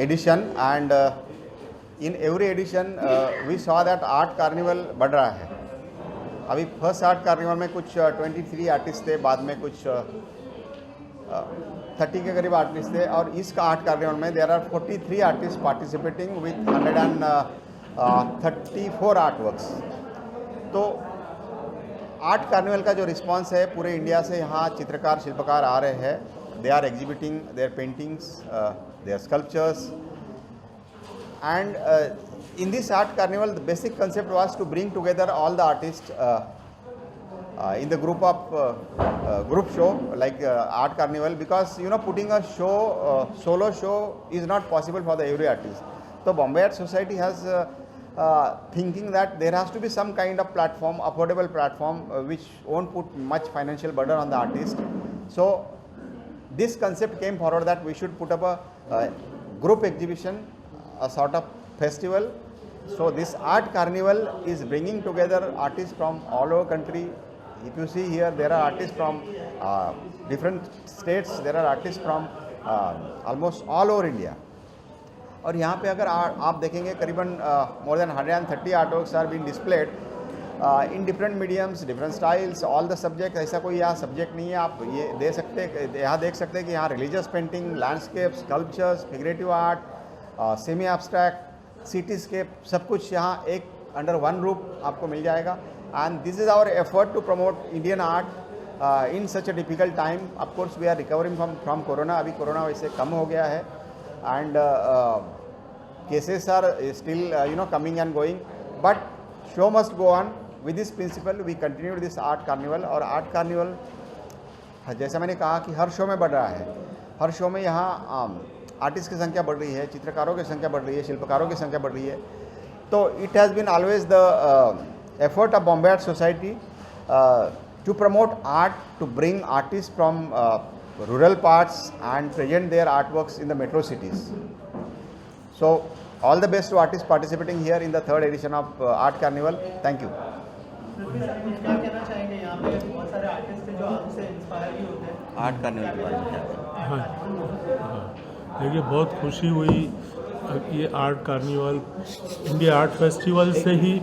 edition, and in every edition we saw that art carnival बढ़ रहा है. अभी फर्स्ट आर्ट कार्निवल में कुछ 23 आर्टिस्ट थे, बाद में कुछ 30 के करीब आर्टिस्ट थे, और इसका आर्ट कार्निवल में there are 43 artist participating with 134 art works. तो आर्ट कार्निवल का जो रिस्पांस है पूरे इंडिया से, यहाँ चित्रकार शिल्पकार आ रहे हैं. They are exhibiting their paintings, their sculptures, and in this art carnival the basic concept was to bring together all the artists in the group of group show like art carnival, because you know putting a show solo show is not possible for the every artist. So Bombay Art Society has thinking that there has to be some kind of platform, affordable platform, which won't put much financial burden on the artist. So this concept came forward that we should put up a group exhibition, a sort of festival. So this art carnival is bringing together artists from all over country. If you see here, there are artists from different states, there are artists from almost all over India. और यहाँ पे अगर आप देखेंगे करीबन more than 130 artworks are being displayed in different mediums, different styles, all the subjects. ऐसा कोई यहाँ सब्जेक्ट नहीं है. आप ये यहाँ देख सकते हैं कि यहाँ religious painting, landscapes, sculptures, figurative art, semi abstract, cityscape, सब कुछ यहाँ एक अंडर वन रूफ आपको मिल जाएगा. And this is our effort to promote Indian art in such a difficult time. Of course we are recovering from corona. अभी corona वैसे कम हो गया है and cases are still coming and going, but show must go on. With this principle we continued this art carnival. और art carnival जैसा मैंने कहा कि हर शो में बढ़ रहा है. हर शो में यहाँ आर्टिस्ट की संख्या बढ़ रही है, चित्रकारों की संख्या बढ़ रही है, शिल्पकारों की संख्या बढ़ रही है. तो it has been always the effort of Bombay art society to promote art, to bring artist from rural parts and present their artworks in the metro cities. So all the best to artists participating here in the third edition of Art Carnival. Thank you. क्या कहना चाहेंगे, यहाँ पे बहुत सारे artist हैं जो आपसे इंस्पायर भी होते हैं आर्ट कार्निवल के बारे में क्या? हाँ, देखिए बहुत खुशी हुई ये art carnival India art festival से ही.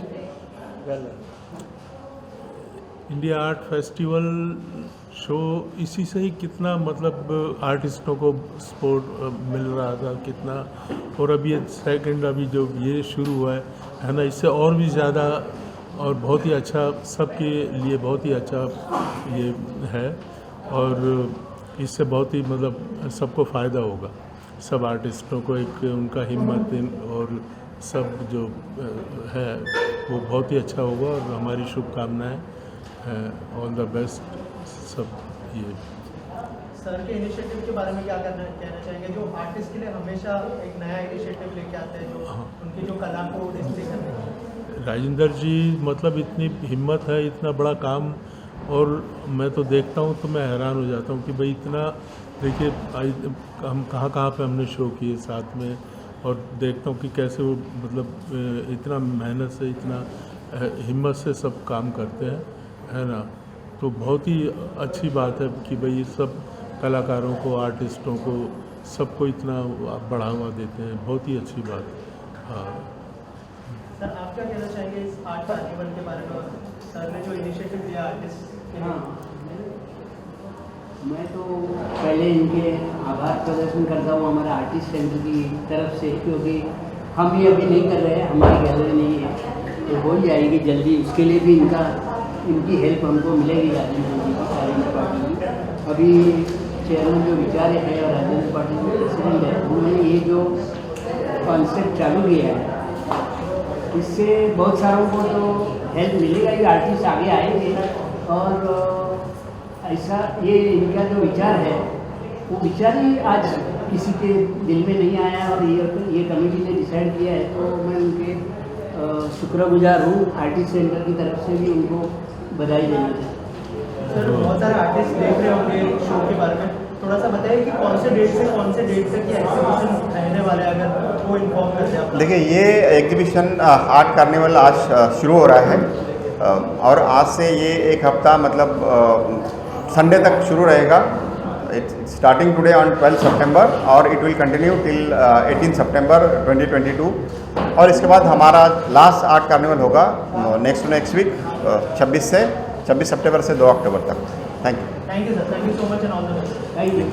इंडिया आर्ट फेस्टिवल शो इसी से ही कितना मतलब आर्टिस्टों को सपोर्ट मिल रहा था कितना. और अभी ये सेकंड अभी जो ये शुरू हुआ है ना, इससे और भी ज़्यादा और बहुत ही अच्छा सबके लिए बहुत ही अच्छा ये है. और इससे बहुत ही मतलब सबको फ़ायदा होगा. सब आर्टिस्टों को एक उनका हिम्मत और सब जो है वो बहुत ही अच्छा होगा. और हमारी शुभकामनाएँ, ऑल द बेस्ट सब. ये सर के इनिशिएटिव के बारे में क्या कहना चाहेंगे, जो आर्टिस्ट के लिए हमेशा एक नया इनिशिएटिव लेके आते हैं, जो उनकी जो कला को डिस्प्ले करने की. राजेंद्र जी मतलब इतनी हिम्मत है, इतना बड़ा काम. और मैं तो देखता हूँ तो मैं हैरान हो जाता हूँ कि भाई इतना देखिए हम कहाँ पे हमने शो किए साथ में. और देखता हूँ कि कैसे वो मतलब इतना मेहनत से इतना हिम्मत से सब काम करते हैं, है ना. तो बहुत ही अच्छी बात है कि भाई ये सब कलाकारों को, आर्टिस्टों को, सबको इतना बढ़ावा देते हैं. बहुत ही अच्छी बात. हाँ सर, आप क्या कहना चाहेंगे इस आर्ट कार्निवल के बारे में? सर ने जो इनिशिएटिव दिया आर्टिस्ट के लिए. मैं तो पहले इनके आभार प्रदर्शन करता हूँ हमारे आर्टिस्ट सेंटर की तरफ से, क्योंकि हम ये अभी नहीं कर रहे हैं, हमारी गैलरी नहीं है तो हो जाएगी जल्दी. उसके लिए भी इनकी हेल्प हमको मिलेगी. राजेंद्र पाटिल की अभी चेयरमैन जो विचार्य है और राजेंद्र पाटिल जो प्रेसिडेंट है, उन्होंने ये जो कॉन्सेप्ट चालू किया है इससे बहुत सारों को तो हेल्प मिलेगा. ये आर्टिस्ट आगे आएंगे. और ऐसा ये इनका जो विचार है वो विचार ही आज किसी के दिल में नहीं आया और ये कमेटी ने डिसाइड किया है. तो मैं उनके शुक्रगुजार हूँ. आर्टिस्ट सेंटर की तरफ से भी उनको बधाई देना चाहिए. सर, बहुत सारे आर्टिस्ट देख रहे होंगे शो के बारे में, थोड़ा सा बताइए कि कौन से डेट तक ये एग्जीबिशन रहने वाला है, अगर वो इन्फॉर्म कर दें आप. देखिए ये एग्जीबिशन आर्ट कार्निवल आज शुरू हो रहा है और आज से ये एक हफ्ता मतलब संडे तक शुरू रहेगा. स्टार्टिंग टुडे ऑन 12 सितंबर और इट विल कंटिन्यू टिल 18 सितंबर 2022. और इसके बाद हमारा लास्ट आर्ट कार्निवल होगा नेक्स्ट वीक 26 सितंबर से 2 अक्टूबर तक. Thank you. Thank you sir, thank you so much and all the best. Thank you.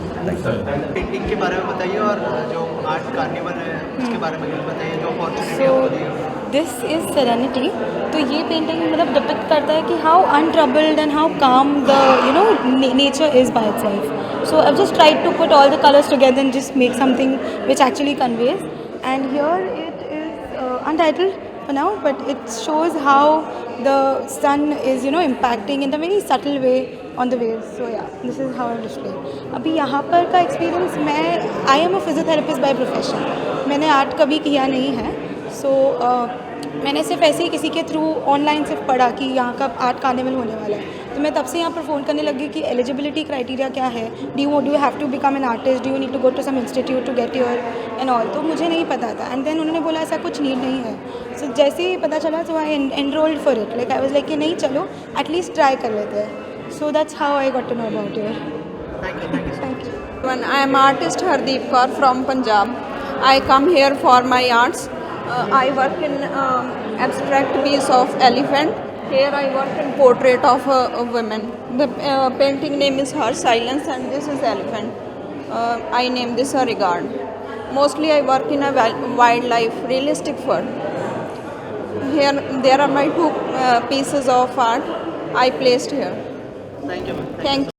Painting के बारे में बताइए और जो आर्ट कार्निवल है उसके बारे में कुछ बताइए, जो अपॉर्चुनिटी आपको दी है. This is serenity. तो ये पेंटिंग मतलब डिपिक्ट करता है कि हाउ अनट्रबल्ड एंड हाउ काम the nature is by itself. So I've just tried to put all the colors together and just make something which actually conveys. And here it is untitled for now, but it shows how the sun is impacting in a very subtle way on the waves. So yeah, this is how I display. अभी यहाँ पर का experience, I am a physiotherapist by profession. मैंने art कभी किया नहीं है. So मैंने सिर्फ ऐसे ही किसी के थ्रू ऑनलाइन सिर्फ पढ़ा कि यहाँ का आर्ट कार्निवल होने वाला है, तो मैं तब से यहाँ पर फ़ोन करने लगी कि एलिजिबिलिटी क्राइटेरिया क्या है, do you have to become an artist, do you need to go to some institute to get your and all, तो मुझे नहीं पता था। एंड देन उन्होंने बोला ऐसा कुछ नीड नहीं है। सो जैसे ही पता चला तो I enrolled for it, like I was like कि नहीं चलो एटलीस्ट ट्राई कर लेते हैं। So that's how I got to know about it. Thank you. I am artist Hardeep Kaur from Punjab. I come here for my arts. I work in abstract piece of elephant. Here I work in portrait of a woman. The painting name is Her Silence and this is elephant. I name this a regard. Mostly I work in a wildlife realistic world. Here there are my two pieces of art I placed here. Thank you, ma'am. Thank you.